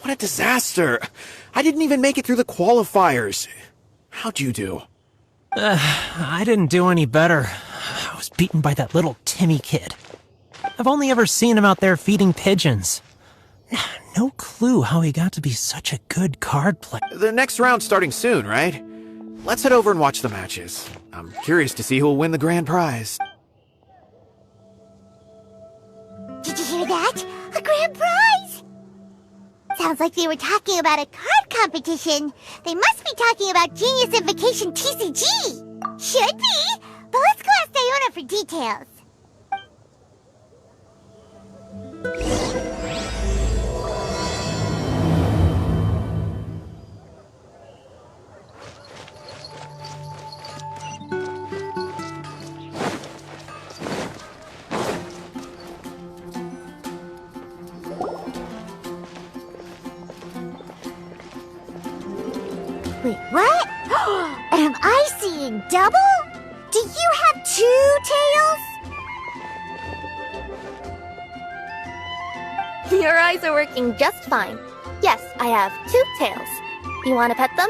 What a disaster! I didn't even make it through the qualifiers. How'd you do? I didn't do any better. I was beaten by that little Timmy kid. I've only ever seen him out there feeding pigeons. No clue how he got to be such a good card player. The next round's starting soon, right? Let's head over and watch the matches. I'm curious to see who'll win the grand prize. Did you hear that? A grand prize! Sounds like they were talking about a card competition. They must be talking about Genuis Invocation TCG. Should be, but let's go ask Diona for details. Wait, what? Am I seeing double? Do you have 2 tails? Your eyes are working just fine. Yes, I have 2 tails. You want to pet them?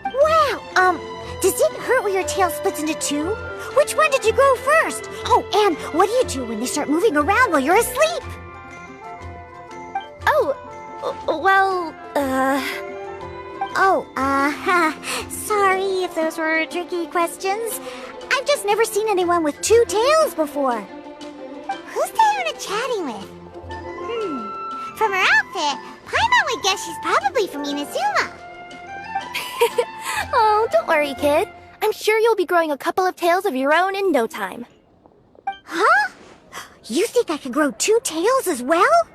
Wow, does it hurt when your tail splits into 2? Which one did you grow first? Oh, and what do you do when they start moving around while you're asleep? Sorry if those were tricky questions. I've just never seen anyone with 2 tails before. Who's Diona chatting with? From her outfit, Paimon would guess she's probably from Inazuma. Oh, don't worry, kid. I'm sure you'll be growing a couple of tails of your own in no time. Huh? You think I could grow 2 tails as well?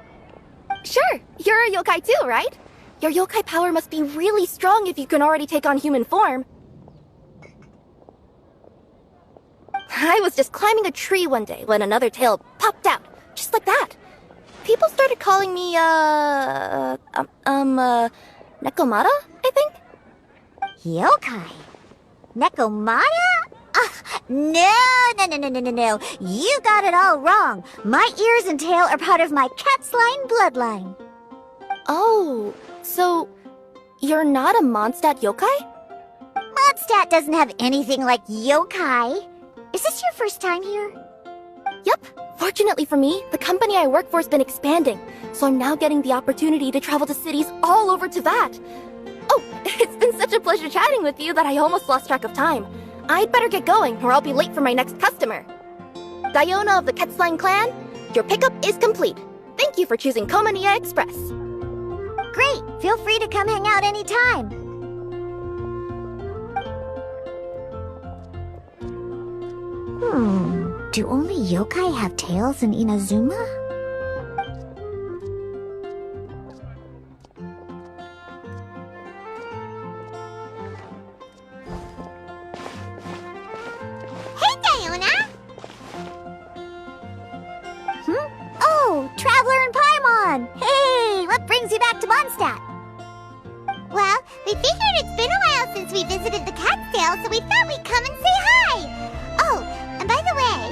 Sure, you're a yokai too, right? Your yokai power must be really strong if you can already take on human form. I was just climbing a tree one day when another tail popped out, just like that. People started calling me, Nekomata, I think? Yokai? Nekomata? No. You got it all wrong. My ears and tail are part of my cat's line bloodline. Oh, so you're not a Mondstadt yokai? Mondstadt doesn't have anything like yokai. Is this your first time here? Yep. Fortunately for me, the company I work for has been expanding, so I'm now getting the opportunity to travel to cities all over Teyvat. Oh, it's been such a pleasure chatting with you that I almost lost track of time. I'd better get going, or I'll be late for my next customer. Diona of the Quetzline clan, your pickup is complete. Thank you for choosing Komania Express. Great! Feel free to come hang out anytime. Do only yokai have tails in Inazuma? Hey, Diona! Oh, Traveler and Paimon! Hey, what brings you back to Mondstadt? Well, we figured it's been a while since we visited the Cat's so we thought we'd come and say hi! Oh, and by the way,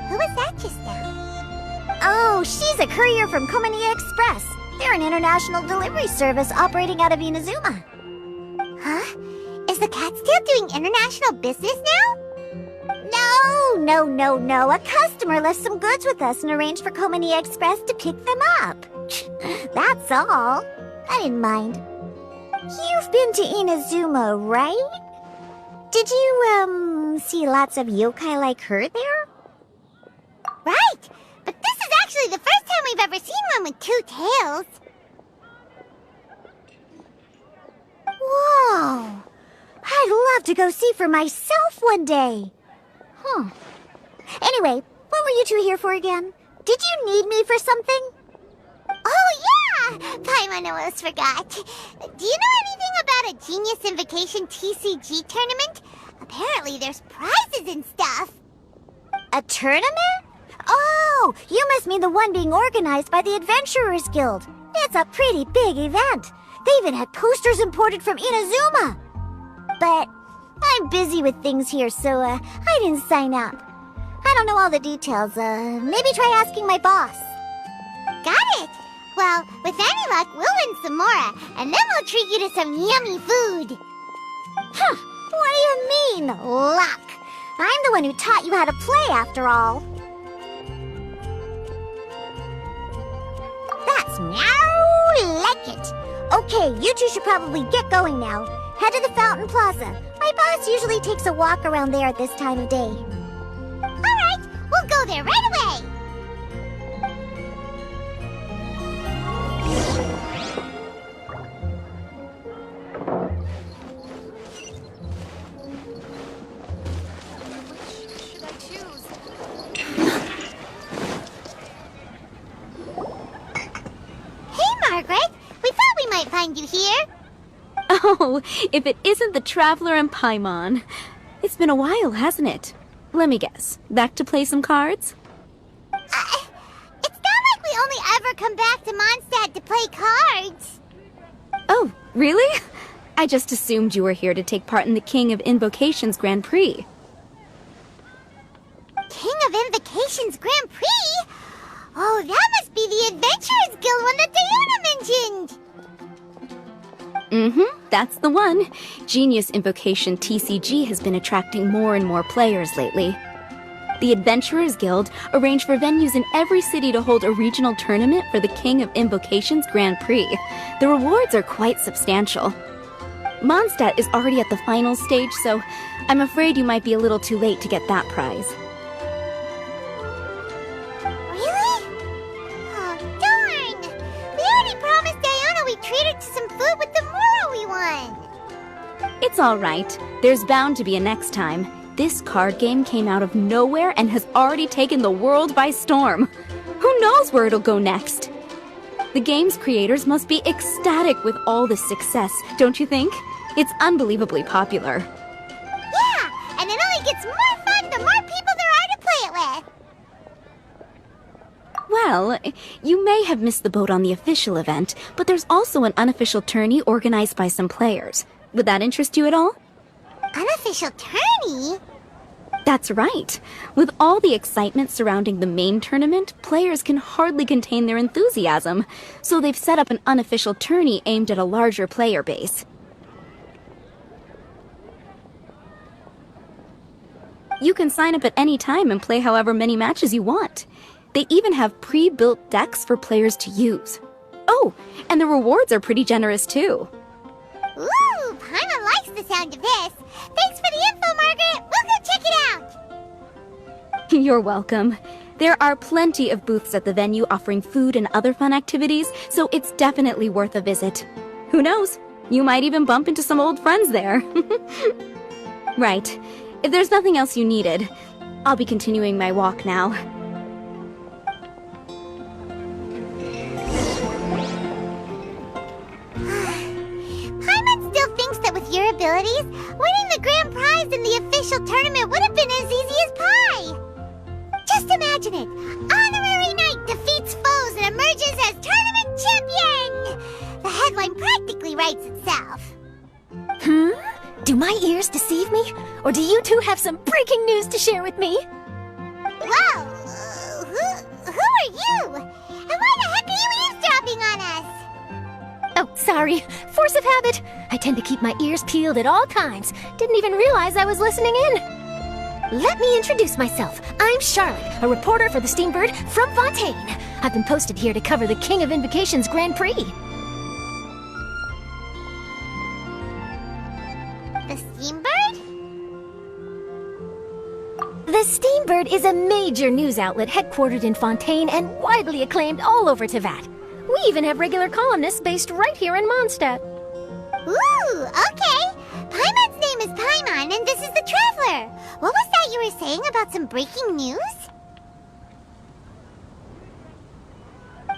who was that just now? Oh, she's a courier from Komania Express. They're an international delivery service operating out of Inazuma. Huh? Is the Cat's doing international business now? No. A customer left some goods with us and arranged for Komania Express to pick them up. That's all. I didn't mind. You've been to Inazuma, right? Did you, see lots of yokai like her there? Right! But this is actually the first time we've ever seen one with 2 tails. Whoa! I'd love to go see for myself one day. Anyway, what were you 2 here for again? Did you need me for something? Oh, yeah! Paimon almost forgot. Do you know anything about a Genuis Invocation TCG tournament? Apparently there's prizes and stuff. A tournament? Oh, you must must mean the one being organized by the Adventurers Guild. It's a pretty big event. They even had posters imported from Inazuma. But I'm busy with things here, so I didn't sign up. I don't know all the details. Maybe try asking my boss. Got it! Well, with any luck, we'll win some more, and then we'll treat you to some yummy food. Huh, what do you mean, luck? I'm the one who taught you how to play, after all. That's meow like it. Okay, you two should probably get going now. Head to the Fountain Plaza. My boss usually takes a walk around there at this time of day. Alright, we'll go there right away. Margaret, we thought we might find you here. Oh, if it isn't the Traveler and Paimon. It's been a while, hasn't it? Let me guess. Back to play some cards? It's not like we only ever come back to Mondstadt to play cards. Oh, really? I just assumed you were here to take part in the King of Invocation's Grand Prix. King of Invocation's Grand Prix? Oh, that must be the Adventurers Guild one that Diana mentioned! That's the one. Genuis Invocation TCG has been attracting more and more players lately. The Adventurers Guild arranged for venues in every city to hold a regional tournament for the King of Invocation's Grand Prix. The rewards are quite substantial. Mondstadt is already at the final stage, so I'm afraid you might be a little too late to get that prize. It's alright. There's bound to be a next time. This card game came out of nowhere and has already taken the world by storm. Who knows where it'll go next? The game's creators must be ecstatic with all this success, don't you think? It's unbelievably popular. Yeah, and it only gets more fun the more people there are to play it with. Well, you may have missed the boat on the official event, but there's also an unofficial tourney organized by some players. Would that interest you at all? Unofficial tourney? That's right. With all the excitement surrounding the main tournament, players can hardly contain their enthusiasm. So they've set up an unofficial tourney aimed at a larger player base. You can sign up at any time and play however many matches you want. They even have pre-built decks for players to use. Oh, and the rewards are pretty generous too. Ooh, Paimon likes the sound of this. Thanks for the info, Margaret. We'll go check it out. You're welcome. There are plenty of booths at the venue offering food and other fun activities, so it's definitely worth a visit. Who knows? You might even bump into some old friends there. Right. If there's nothing else you needed, I'll be continuing my walk now. Your abilities, winning the grand prize in the official tournament would have been as easy as pie. Just imagine it. Honorary Knight defeats foes and emerges as tournament champion. The headline practically writes itself. Do my ears deceive me? Or do you two have some breaking news to share with me? Whoa! Who are you? And why the heck are you eavesdropping on us? Oh, sorry. Force of habit. I tend to keep my ears peeled at all times. Didn't even realize I was listening in. Let me introduce myself. I'm Charlotte, a reporter for the Steambird from Fontaine. I've been posted here to cover the King of Invocation's Grand Prix. The Steambird? The Steambird is a major news outlet headquartered in Fontaine and widely acclaimed all over Teyvat. We even have regular columnists based right here in Mondstadt. Ooh, okay. Paimon's name is Paimon, and this is the Traveler. What was that you were saying about some breaking news?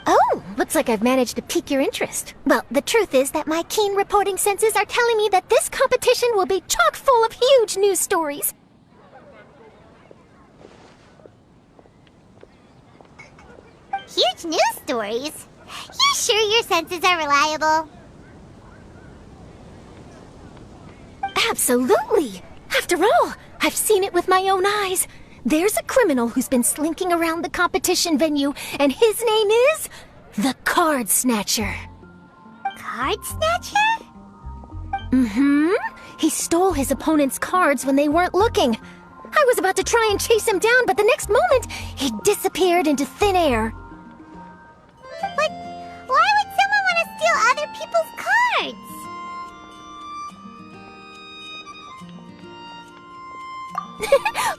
Oh, looks like I've managed to pique your interest. Well, the truth is that my keen reporting senses are telling me that this competition will be chock full of huge news stories. huge news stories. You sure your senses are reliable? Absolutely! After all, I've seen it with my own eyes. There's a criminal who's been slinking around the competition venue, and his name is the Card Snatcher. Card Snatcher? Mm-hmm. He stole his opponent's cards when they weren't looking. I was about to try and chase him down, but the next moment, he disappeared into thin air. But why would someone want to steal other people's cards?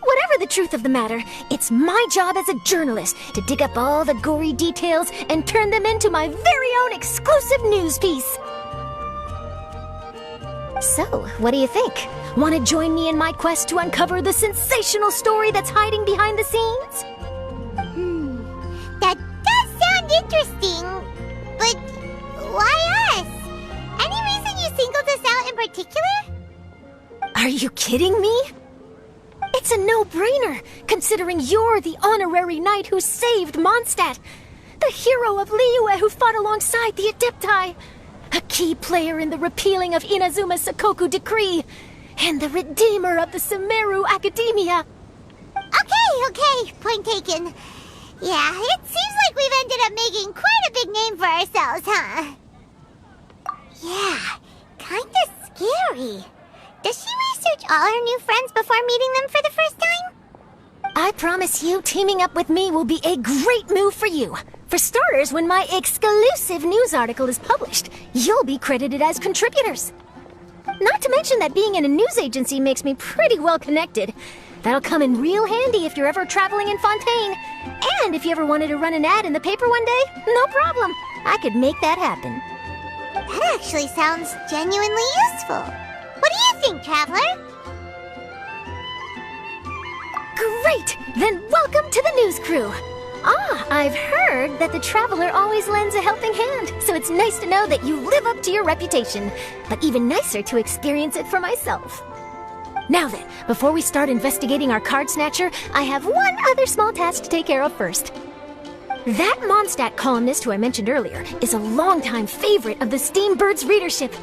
Whatever the truth of the matter, it's my job as a journalist to dig up all the gory details and turn them into my very own exclusive news piece. So, what do you think? Want to join me in my quest to uncover the sensational story that's hiding behind the scenes? That does sound interesting, but why us? Any reason you singled us out in particular? Are you kidding me? It's a no-brainer, considering you're the honorary knight who saved Mondstadt, the hero of Liyue who fought alongside the Adepti, a key player in the repealing of Inazuma's Sakoku decree, and the redeemer of the Sumeru Academia. Okay, point taken. Yeah, it seems like we've ended up making quite a big name for ourselves, huh? Yeah, kinda scary. Does she research all her new friends before meeting them for the first time? I promise you, teaming up with me will be a great move for you. For starters, when my exclusive news article is published, you'll be credited as contributors. Not to mention that being in a news agency makes me pretty well connected. That'll come in real handy if you're ever traveling in Fontaine. And if you ever wanted to run an ad in the paper one day, no problem. I could make that happen. That actually sounds genuinely useful. What do you think, Traveler? Great! Then welcome to the news crew. I've heard that the Traveler always lends a helping hand, so it's nice to know that you live up to your reputation, but even nicer to experience it for myself. Now then, before we start investigating our card snatcher, I have one other small task to take care of first. That Mondstadt columnist who I mentioned earlier is a longtime favorite of the Steambird's readership.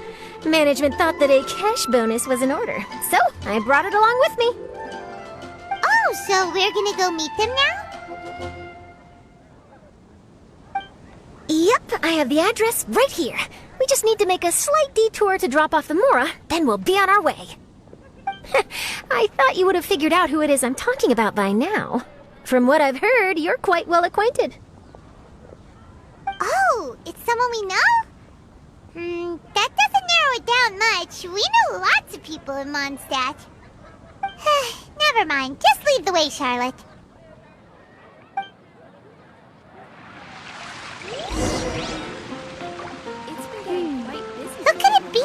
Management thought that a cash bonus was in order, so I brought it along with me. Oh, so we're gonna go meet them now? Yep, I have the address right here. We just need to make a slight detour to drop off the Mora, then we'll be on our way. I thought you would have figured out who it is I'm talking about by now. From what I've heard, you're quite well acquainted. Oh, it's someone we know? That doesn't narrow it down much. We know lots of people in Mondstadt. Never mind, just lead the way, Charlotte. Who could it be?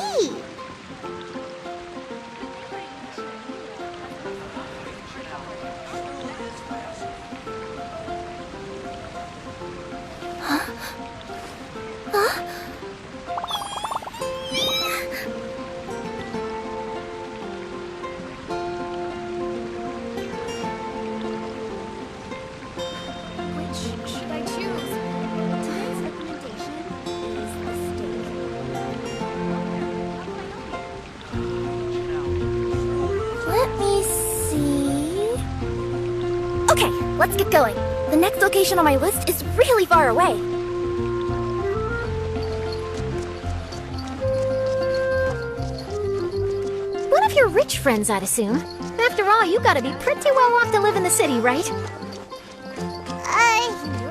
Okay, let's get going. The next location on my list is really far away. One of your rich friends, I'd assume. After all, you gotta be pretty well off to live in the city, right?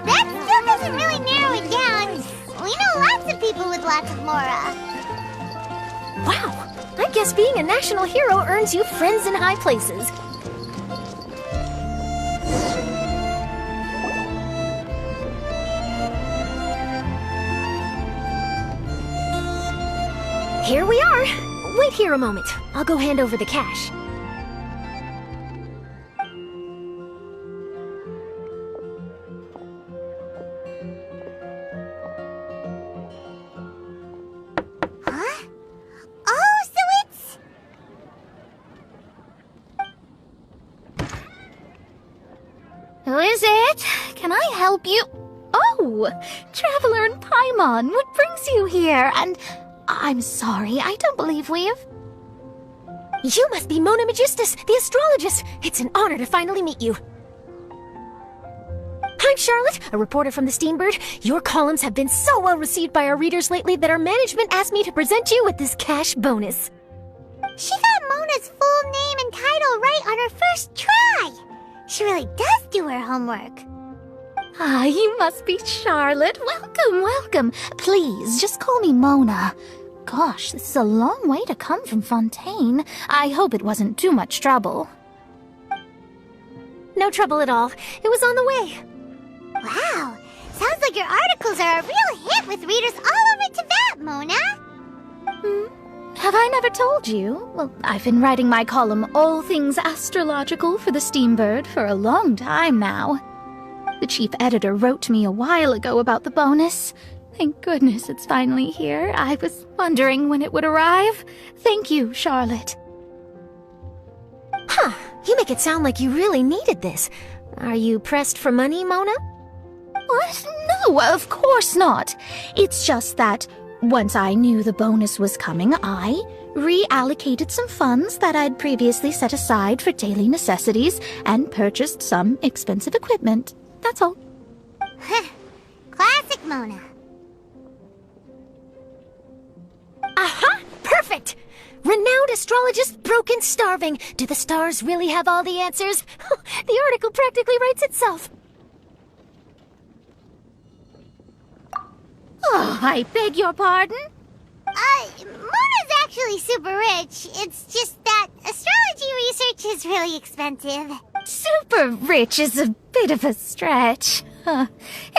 That still doesn't really narrow it down. We know lots of people with lots of Mora. Wow, I guess being a national hero earns you friends in high places. Here we are. Wait here a moment. I'll go hand over the cash. Huh? Oh, so it's... Who is it? Can I help you? Oh, Traveler and Paimon, what brings you here? And I'm sorry, I don't believe we've... You must be Mona Magistus, the astrologist. It's an honor to finally meet you. I'm Charlotte, a reporter from the Steambird. Your columns have been so well received by our readers lately that our management asked me to present you with this cash bonus. She got Mona's full name and title right on her first try. She really does do her homework. Ah, you must be Charlotte. Welcome, welcome. Please, just call me Mona. Gosh, this is a long way to come from Fontaine. I hope it wasn't too much trouble. No trouble at all. It was on the way. Wow, sounds like your articles are a real hit with readers all over Teyvat, Mona. Have I never told you? Well, I've been writing my column All Things Astrological for the Steambird for a long time now. The chief editor wrote to me a while ago about the bonus. Thank goodness it's finally here. I was wondering when it would arrive. Thank you, Charlotte. Huh, you make it sound like you really needed this. Are you pressed for money, Mona? What? No, of course not. It's just that once I knew the bonus was coming, I reallocated some funds that I'd previously set aside for daily necessities and purchased some expensive equipment. That's all. Classic Mona. Aha! Perfect! Renowned astrologist, broken, starving. Do the stars really have all the answers? The article practically writes itself. Oh, I beg your pardon? Mona's actually super rich. It's just that astrology research is really expensive. Super rich is a bit of a stretch.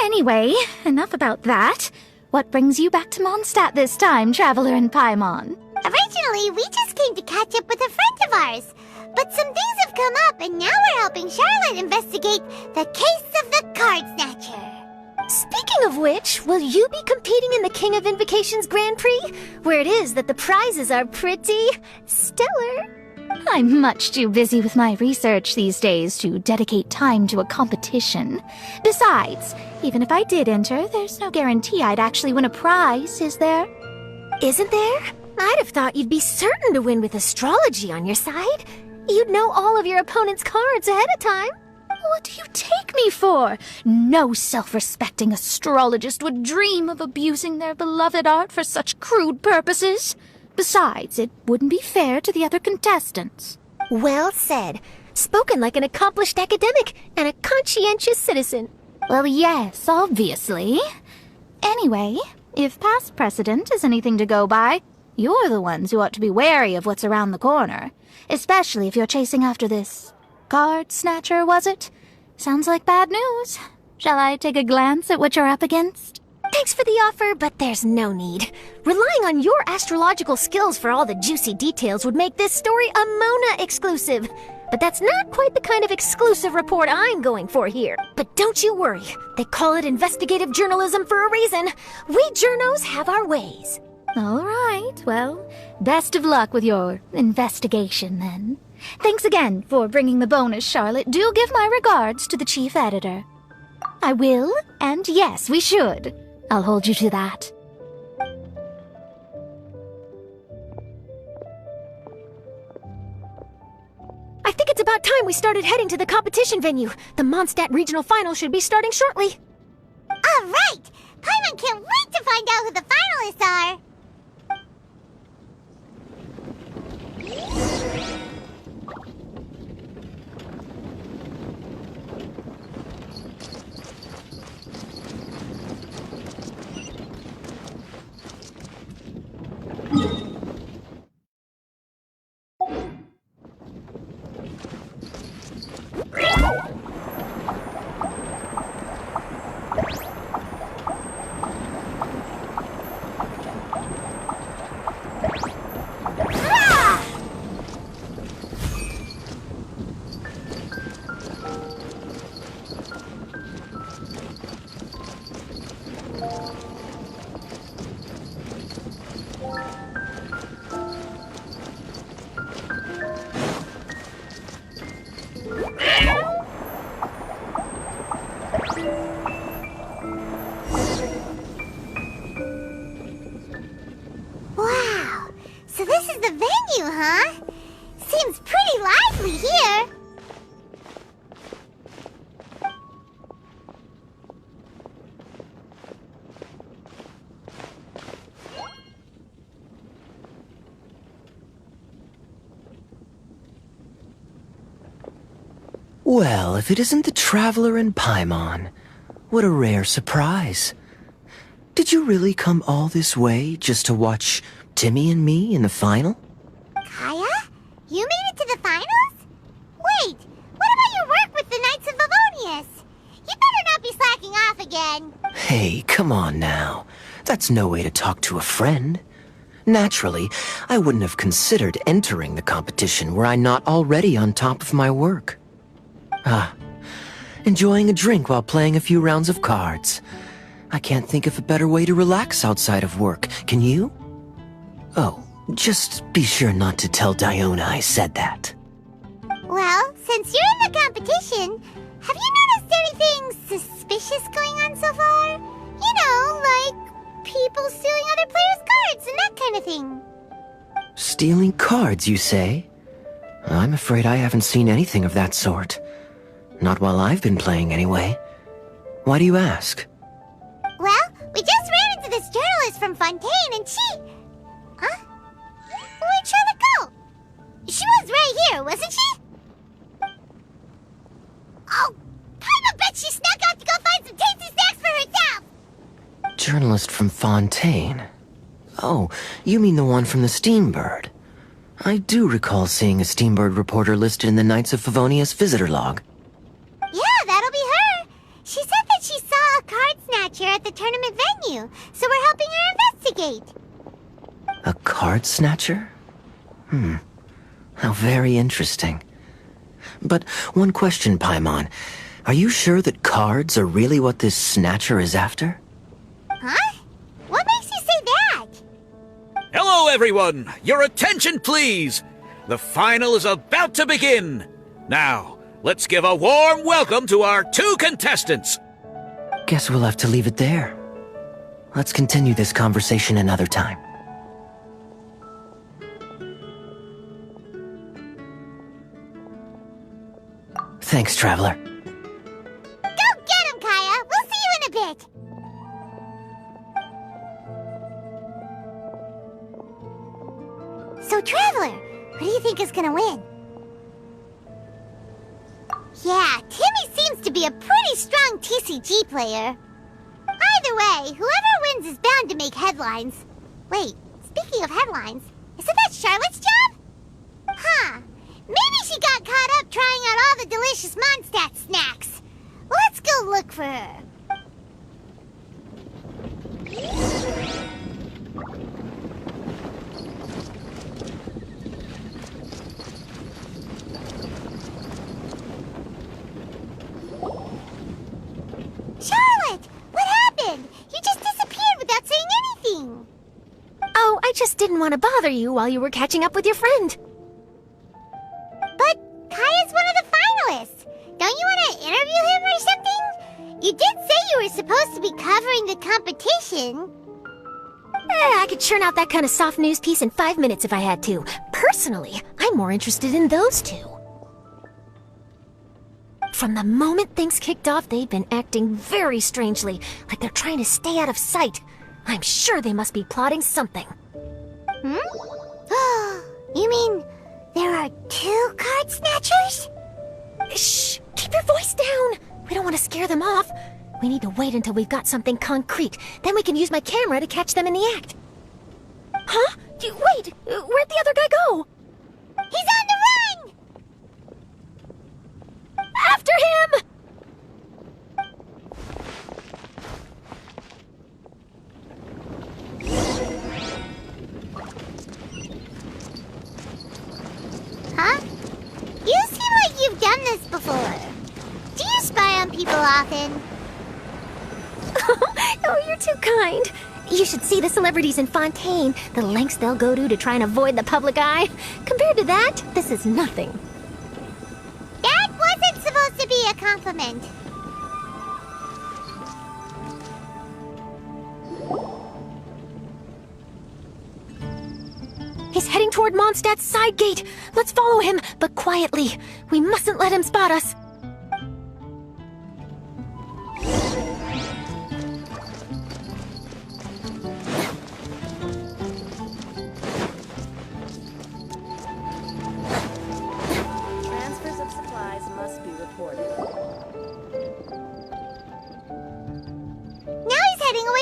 Anyway, enough about that. What brings you back to Mondstadt this time, Traveler and Paimon? Originally, we just came to catch up with a friend of ours. But some things have come up, and now we're helping Charlotte investigate the case of the Card Snatcher. Speaking of which, will you be competing in the King of Invocation's Grand Prix? Where it is that the prizes are pretty stellar. I'm much too busy with my research these days to dedicate time to a competition. Besides, even if I did enter, there's no guarantee I'd actually win a prize, is there? Isn't there? I'd have thought you'd be certain to win with astrology on your side. You'd know all of your opponent's cards ahead of time. What do you take me for? No self-respecting astrologist would dream of abusing their beloved art for such crude purposes. Besides, it wouldn't be fair to the other contestants. Well said. Spoken like an accomplished academic and a conscientious citizen. Well, yes, obviously. Anyway, if past precedent is anything to go by, you're the ones who ought to be wary of what's around the corner. Especially if you're chasing after this Card Snatcher, was it? Sounds like bad news. Shall I take a glance at what you're up against? Thanks for the offer, but there's no need. Relying on your astrological skills for all the juicy details would make this story a Mona exclusive. But that's not quite the kind of exclusive report I'm going for here. But don't you worry. They call it investigative journalism for a reason. We journos have our ways. All right, well, best of luck with your investigation, then. Thanks again for bringing the bonus, Charlotte. Do give my regards to the chief editor. I will, and yes, we should. I'll hold you to that. I think it's about time we started heading to the competition venue. The Mondstadt Regional Final should be starting shortly. All right! Paimon can't wait to find out who the finalists are! Well, if it isn't the Traveler and Paimon, what a rare surprise. Did you really come all this way just to watch Timmy and me in the final? Kaya? You made it to the finals? Wait, what about your work with the Knights of Livonius? You better not be slacking off again. Hey, come on now. That's no way to talk to a friend. Naturally, I wouldn't have considered entering the competition were I not already on top of my work. Enjoying a drink while playing a few rounds of cards. I can't think of a better way to relax outside of work, can you? Oh, just be sure not to tell Diona I said that. Well, since you're in the competition, have you noticed anything suspicious going on so far? You know, like people stealing other players' cards and that kind of thing. Stealing cards, you say? I'm afraid I haven't seen anything of that sort. Not while I've been playing, anyway. Why do you ask? Well, we just ran into this journalist from Fontaine and she... Huh? Where'd Charlotte go? She was right here, wasn't she? Oh, I bet she snuck out to go find some tasty snacks for herself! Journalist from Fontaine. Oh, you mean the one from the Steambird. I do recall seeing a Steambird reporter listed in the Knights of Favonius visitor log. Yeah, that'll be her. She said that she saw a card snatcher at the tournament venue, so we're helping her investigate. A card snatcher? How very interesting. But one question, Paimon. Are you sure that cards are really what this snatcher is after? Huh? What makes you say that? Hello, everyone! Your attention, please! The final is about to begin! Now, let's give a warm welcome to our 2 contestants! Guess we'll have to leave it there. Let's continue this conversation another time. Thanks, Traveler. Go get him, Kaya! We'll see you in a bit! So, Traveler, who do you think is gonna win? Yeah, Timmy seems to be a pretty strong TCG player. Either way, whoever wins is bound to make headlines. Wait, speaking of headlines, isn't that Charlotte's job? Huh. Maybe she got caught up trying out all the delicious Mondstadt snacks. Let's go look for her. Charlotte! What happened? You just disappeared without saying anything. Oh, I just didn't want to bother you while you were catching up with your friend. But Kaya's one of the finalists. Don't you want to interview him or something? You did say you were supposed to be covering the competition. I could churn out that kind of soft news piece in 5 minutes if I had to. Personally, I'm more interested in those 2. From the moment things kicked off, they've been acting very strangely, like they're trying to stay out of sight. I'm sure they must be plotting something. You mean there are 2 card snatchers? Shh! Keep your voice down! We don't want to scare them off. We need to wait until we've got something concrete. Then we can use my camera to catch them in the act. Huh? Wait! Where'd the other guy go? He's on the run! After him! Huh? You seem like you've done this before. Do you spy on people often? Oh, you're too kind. You should see the celebrities in Fontaine, the lengths they'll go to try and avoid the public eye. Compared to that, this is nothing. That wasn't supposed to be a compliment. He's heading toward Mondstadt's side gate. Let's follow him, but quietly. We mustn't let him spot us. Transfers of supplies must be reported.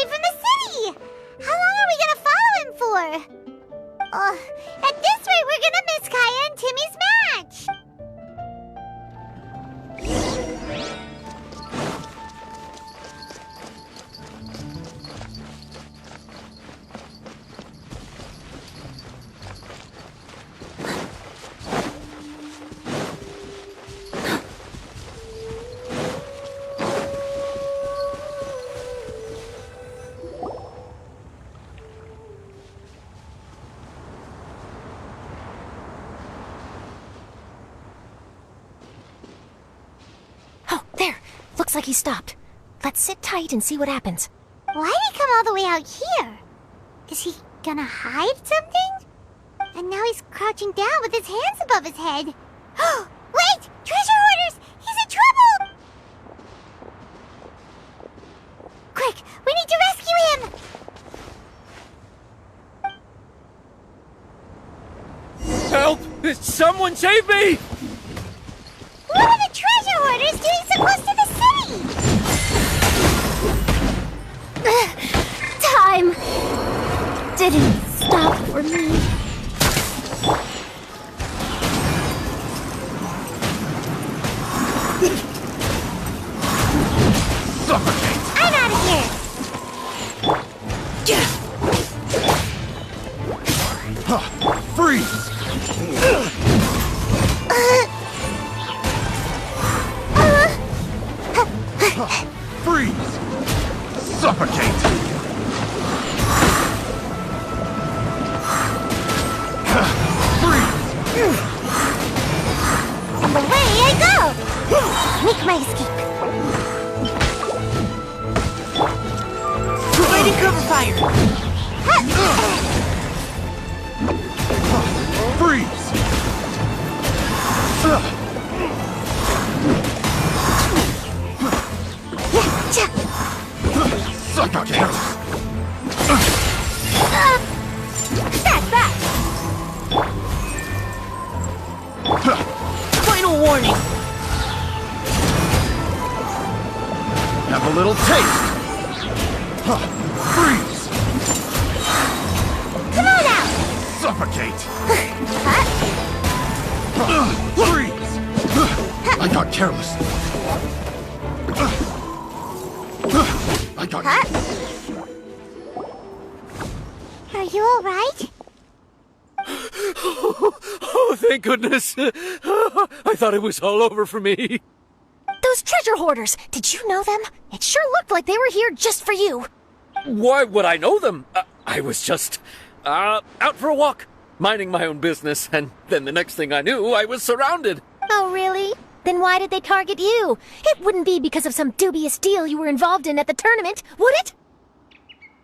away from the city! How long are we gonna follow him for? At this rate, we're gonna miss Kaya and Timmy's match! Oh, there. Looks like he stopped. Let's sit tight and see what happens. Why'd he come all the way out here? Is he gonna hide something? And now he's crouching down with his hands above his head. Wait! Treasure hoarders! He's in trouble! Quick! We need to rescue him! Help! Someone save me! What are the treasure hoarders doing so close to the city? Time didn't stop for me. I'm out of here! Freeze! Freeze! Suffocate! And away I go! Make my escape. Providing cover fire! Freeze! Suffocate! That's that! Final warning! Have a little taste! Freeze! Come on out! Suffocate! Freeze! I got careless. I got... Are you alright? Oh, thank goodness! I thought it was all over for me. Those treasure hoarders, did you know them? It sure looked like they were here just for you. Why would I know them? I was just out for a walk, minding my own business, and then the next thing I knew, I was surrounded. Oh, really? Then why did they target you? It wouldn't be because of some dubious deal you were involved in at the tournament, would it?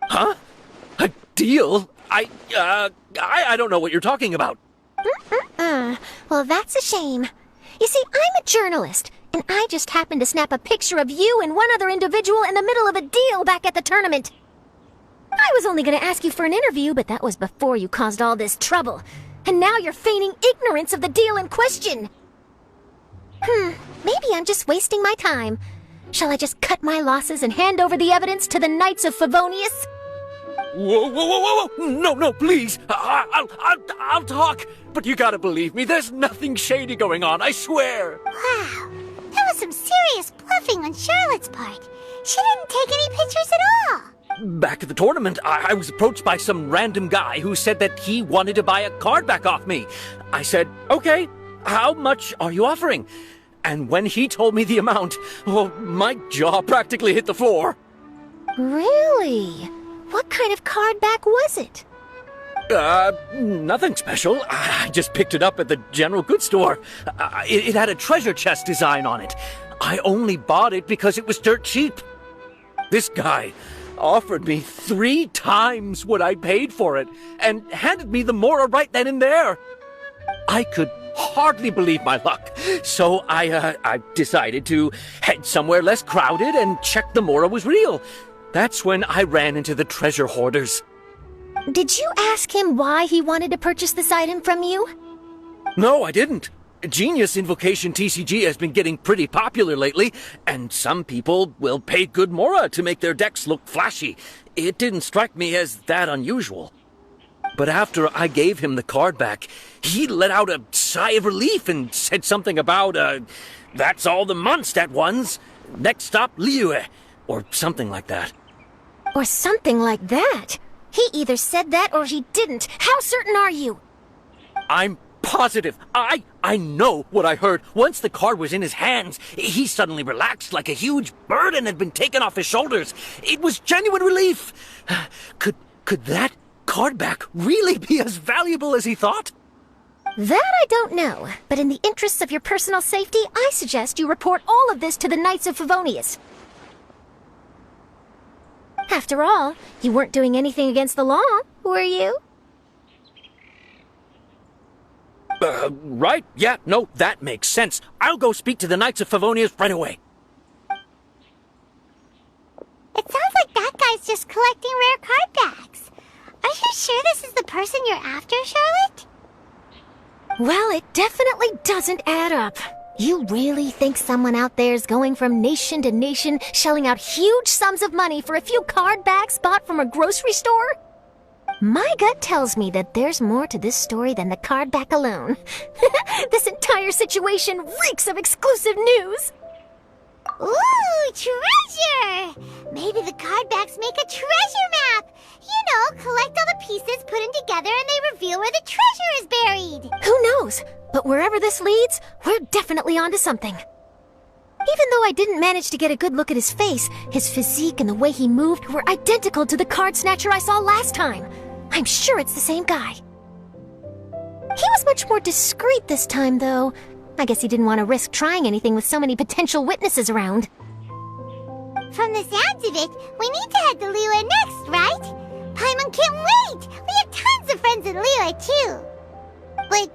Huh? A deal? I don't know what you're talking about. Well, that's a shame. You see, I'm a journalist, and I just happened to snap a picture of you and one other individual in the middle of a deal back at the tournament. I was only going to ask you for an interview, but that was before you caused all this trouble. And now you're feigning ignorance of the deal in question. Maybe I'm just wasting my time. Shall I just cut my losses and hand over the evidence to the Knights of Favonius? Whoa! No, please. I'll talk. But you gotta believe me, there's nothing shady going on, I swear. Wow, that was some serious bluffing on Charlotte's part. She didn't take any pictures at all. Back at the tournament, I was approached by some random guy who said that he wanted to buy a card back off me. I said, okay, how much are you offering? And when he told me the amount, oh, my jaw practically hit the floor. Really? What kind of card back was it? Nothing special. I just picked it up at the general goods store. It had a treasure chest design on it. I only bought it because it was dirt cheap. This guy offered me 3 times what I paid for it and handed me the Mora right then and there. I could hardly believe my luck, so I decided to head somewhere less crowded and check the Mora was real. That's when I ran into the treasure hoarders. Did you ask him why he wanted to purchase this item from you? No, I didn't. Genius Invocation TCG has been getting pretty popular lately, and some people will pay good mora to make their decks look flashy. It didn't strike me as that unusual. But after I gave him the card back, he let out a sigh of relief and said something about, that's all the Mondstadt ones. Next stop, Liyue, or something like that. Or something like that. He either said that or he didn't. How certain are you? I'm positive. I know what I heard. Once the card was in his hands, he suddenly relaxed like a huge burden had been taken off his shoulders. It was genuine relief. Could that card back really be as valuable as he thought? That I don't know, but in the interests of your personal safety, I suggest you report all of this to the Knights of Favonius. After all, you weren't doing anything against the law, were you? Right. Yeah, no, that makes sense. I'll go speak to the Knights of Favonius right away. It sounds like that guy's just collecting rare card backs. Are you sure this is the person you're after, Charlotte? Well, it definitely doesn't add up. You really think someone out there's going from nation to nation, shelling out huge sums of money for a few card backs bought from a grocery store? My gut tells me that there's more to this story than the card back alone. This entire situation reeks of exclusive news! Ooh, treasure! Maybe the card backs make a treasure map! You know, collect all the pieces, put them together, and they reveal where the treasure is buried! Who knows? But wherever this leads, we're definitely onto something. Even though I didn't manage to get a good look at his face, his physique and the way he moved were identical to the card snatcher I saw last time. I'm sure it's the same guy. He was much more discreet this time, though. I guess he didn't want to risk trying anything with so many potential witnesses around. From the sounds of it, we need to head to Liyue next, right? Paimon can't wait! We have tons of friends in Liyue, too. But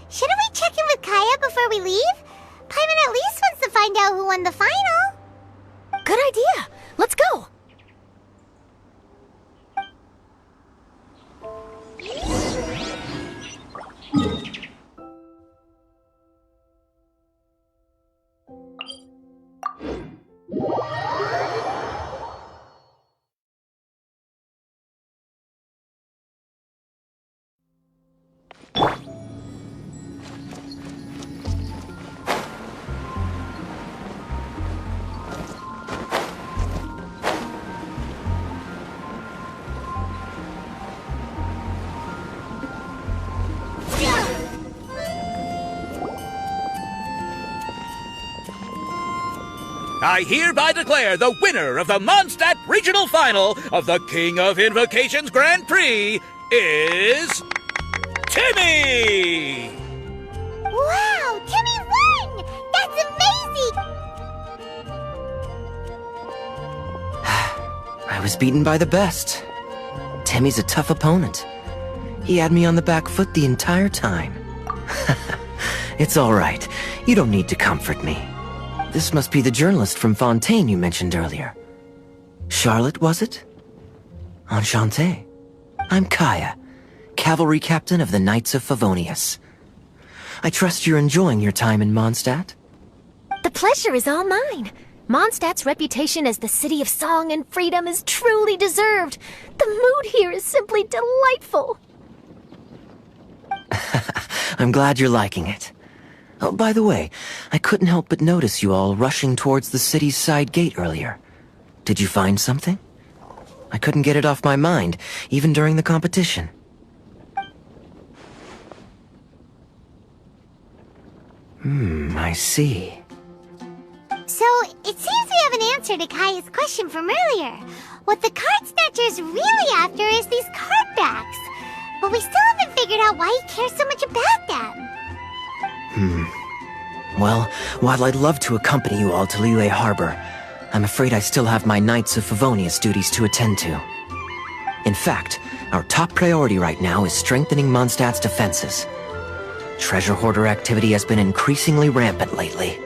shouldn't we check in with Kaya before we leave? Paimon at least wants to find out who won the final. Good idea. Let's go. I hereby declare the winner of the Mondstadt Regional Final of the King of Invocations Grand Prix is Timmy! Wow, Timmy won! That's amazing! I was beaten by the best. Timmy's a tough opponent. He had me on the back foot the entire time. It's all right. You don't need to comfort me. This must be the journalist from Fontaine you mentioned earlier. Charlotte, was it? Enchanté. I'm Kaya, cavalry captain of the Knights of Favonius. I trust you're enjoying your time in Mondstadt? The pleasure is all mine. Mondstadt's reputation as the city of song and freedom is truly deserved. The mood here is simply delightful. I'm glad you're liking it. Oh, by the way, I couldn't help but notice you all rushing towards the city's side gate earlier. Did you find something? I couldn't get it off my mind, even during the competition. I see. So, it seems we have an answer to Kaya's question from earlier. What the card snatcher's really after is these card backs. But we still haven't figured out why he cares so much about them. Well, while I'd love to accompany you all to Liyue Harbor, I'm afraid I still have my Knights of Favonius duties to attend to. In fact, our top priority right now is strengthening Mondstadt's defenses. Treasure hoarder activity has been increasingly rampant lately.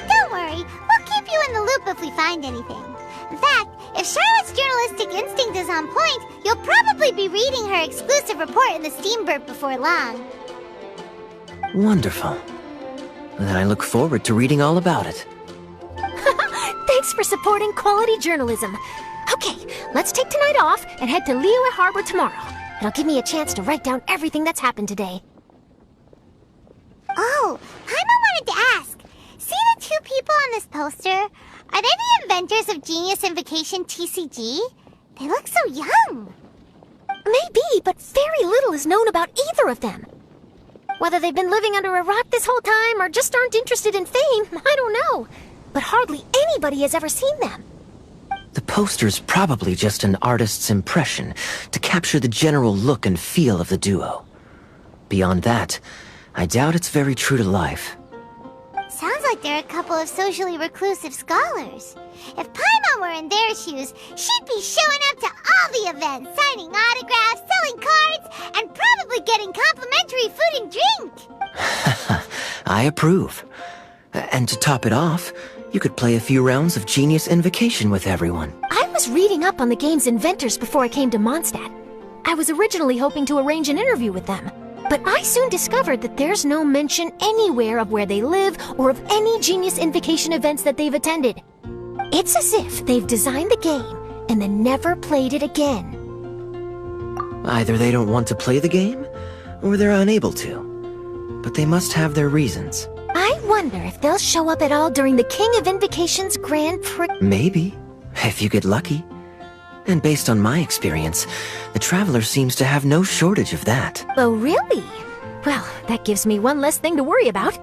Don't worry, we'll keep you in the loop if we find anything. In fact, if Charlotte's journalistic instinct is on point, you'll probably be reading her exclusive report in the Steamboat before long. Wonderful. Then I look forward to reading all about it. Thanks for supporting quality journalism. Okay, let's take tonight off and head to Liyue Harbor tomorrow. It'll give me a chance to write down everything that's happened today. Oh, Paimon wanted to ask. See the two people on this poster? Are they the inventors of Genius Invocation TCG? They look so young. Maybe, but very little is known about either of them. Whether they've been living under a rock this whole time or just aren't interested in fame, I don't know. But hardly anybody has ever seen them. The poster's probably just an artist's impression to capture the general look and feel of the duo. Beyond that, I doubt it's very true to life. Sounds like they're a couple of socially reclusive scholars. If Paimon were in their shoes, she'd be showing up to all the events, signing autographs, selling cards, and probably getting complimentary food and drink. I approve. And to top it off, you could play a few rounds of Genius Invocation with everyone. I was reading up on the game's inventors before I came to Mondstadt. I was originally hoping to arrange an interview with them, but I soon discovered that there's no mention anywhere of where they live or of any Genius Invocation events that they've attended. It's as if they've designed the game and then never played it again. Either they don't want to play the game, or they're unable to. But they must have their reasons. I wonder if they'll show up at all during the King of Invocation's Grand Prix. Maybe, if you get lucky. And based on my experience, the Traveler seems to have no shortage of that. Oh, really? Well, that gives me one less thing to worry about.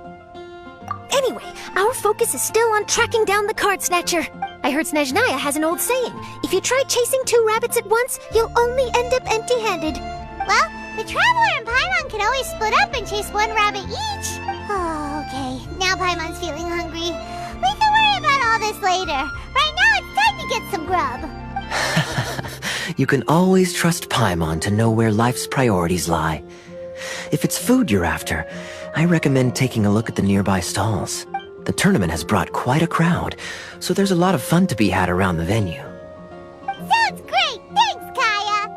Anyway, our focus is still on tracking down the card snatcher. I heard Snezhnaya has an old saying. If you try chasing two rabbits at once, you'll only end up empty-handed. Well, the Traveler and Paimon can always split up and chase one rabbit each. Oh, okay. Now Paimon's feeling hungry. We can worry about all this later. Right now, it's time to get some grub. You can always trust Paimon to know where life's priorities lie. If it's food you're after, I recommend taking a look at the nearby stalls. The tournament has brought quite a crowd, so there's a lot of fun to be had around the venue. Sounds great! Thanks, Kaya!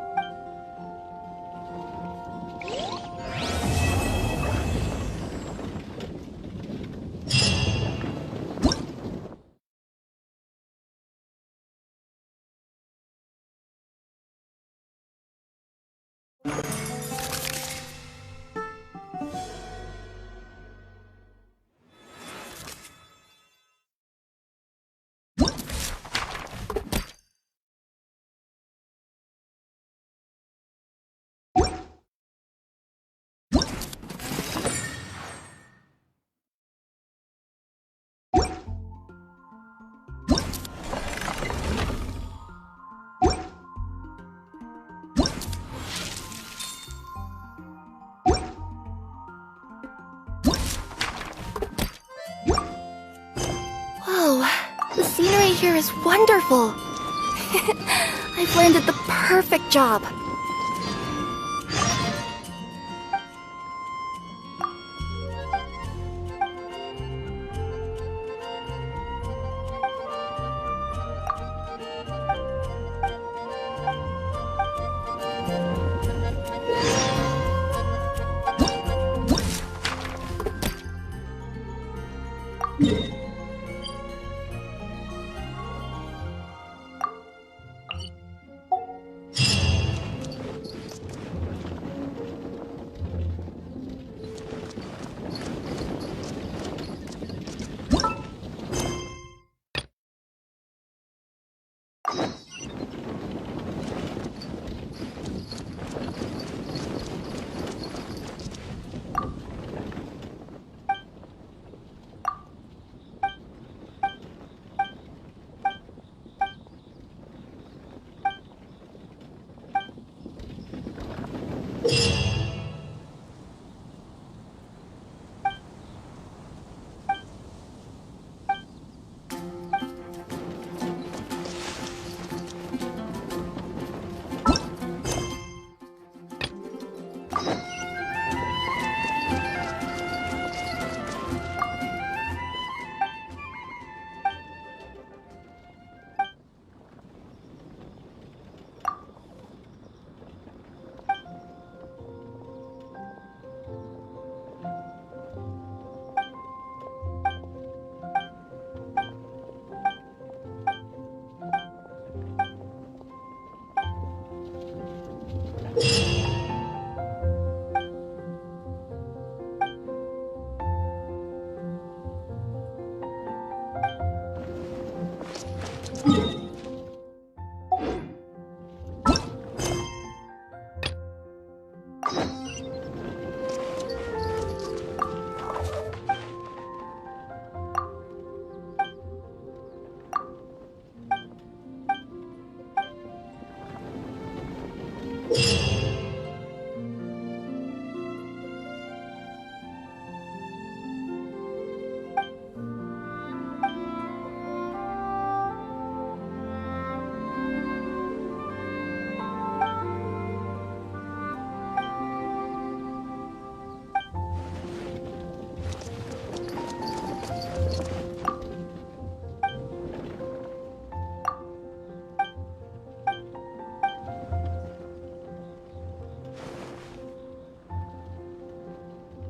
Whoa, the scenery here is wonderful. I've landed the perfect job.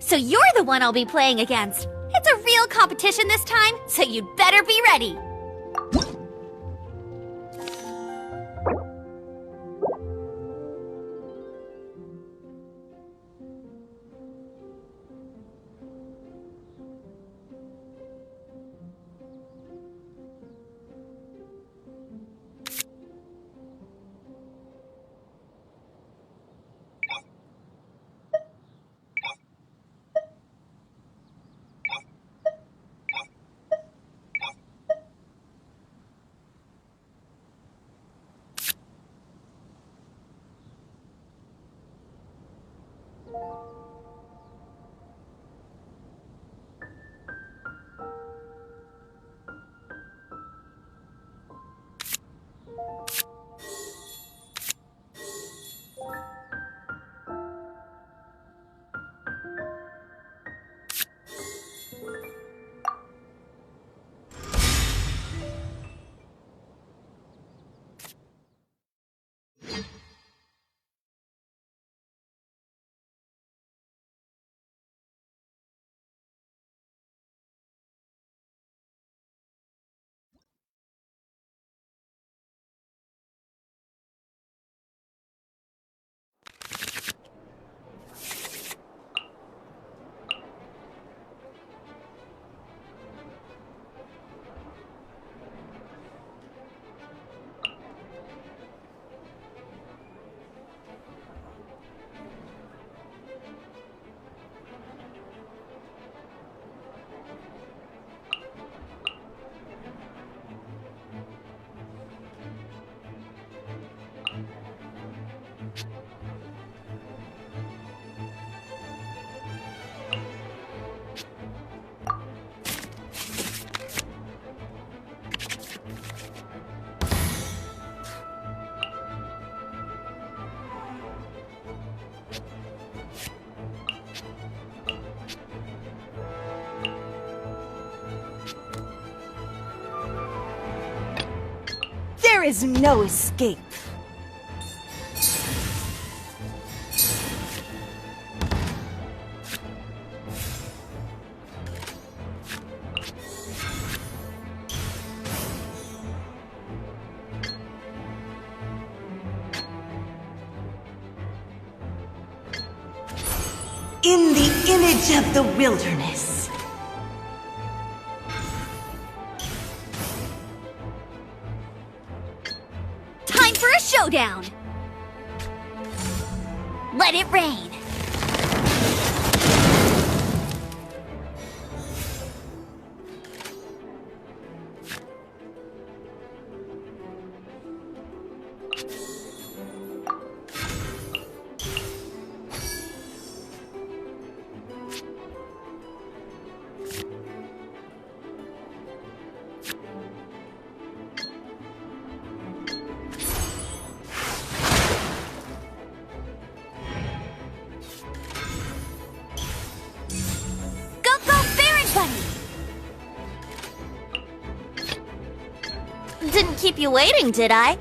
So you're the one I'll be playing against. It's a real competition this time, so you'd better be ready. There is no escape. In the image of the wilderness. Time for a showdown! Let it rain! Didn't keep you waiting, did I?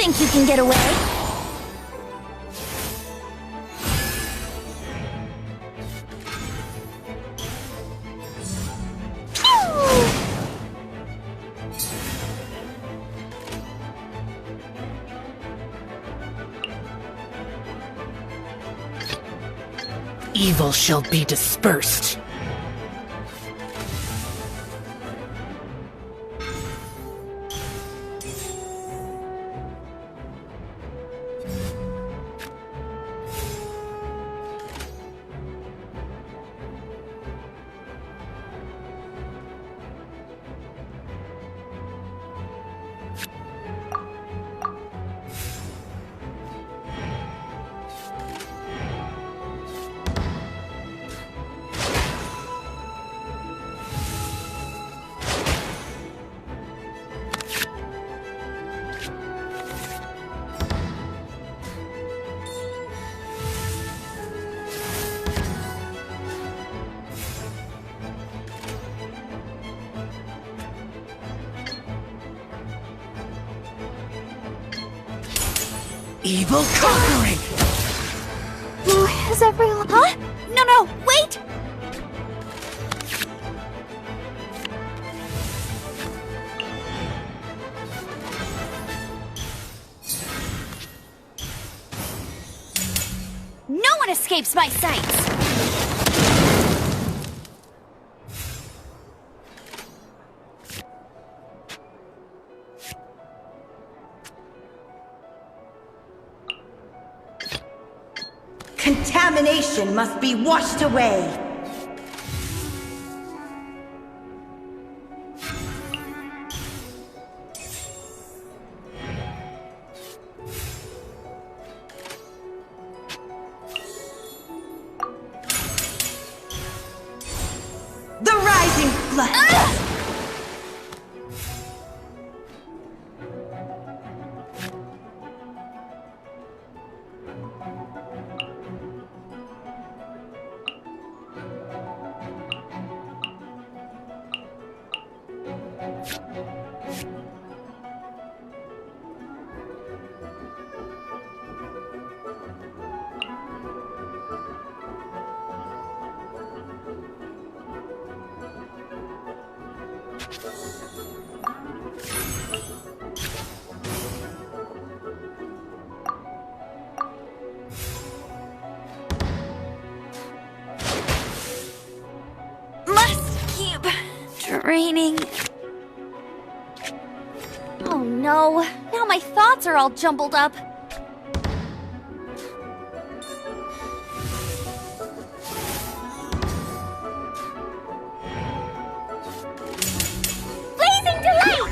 think you can get away? Evil shall be dispersed. Evil conquering! Is everyone... Huh? No, wait! No one escapes my sights! Contamination must be washed away. The rising flood. Raining. Oh no, now my thoughts are all jumbled up. Blazing delight!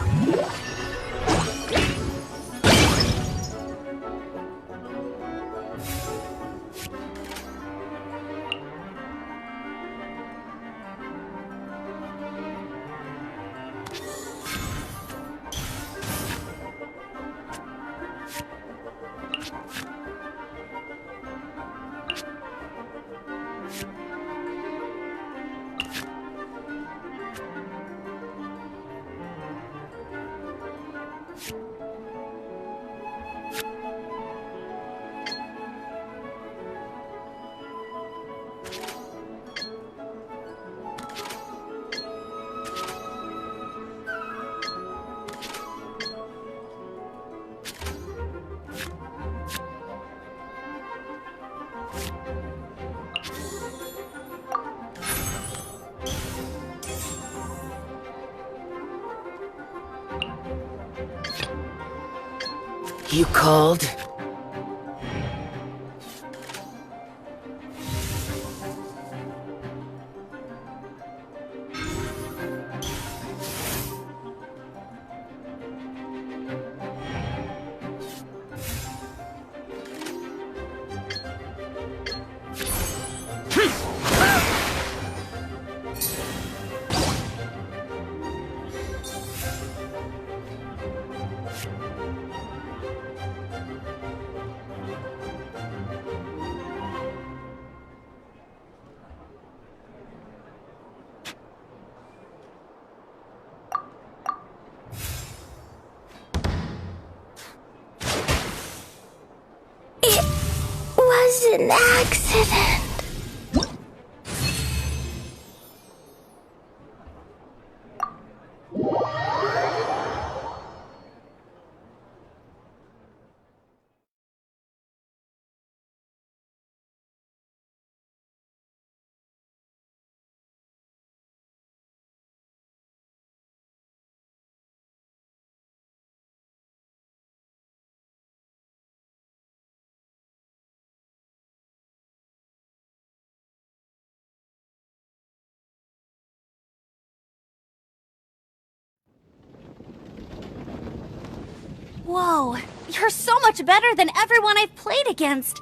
You called? was an accident. Whoa, you're so much better than everyone I've played against.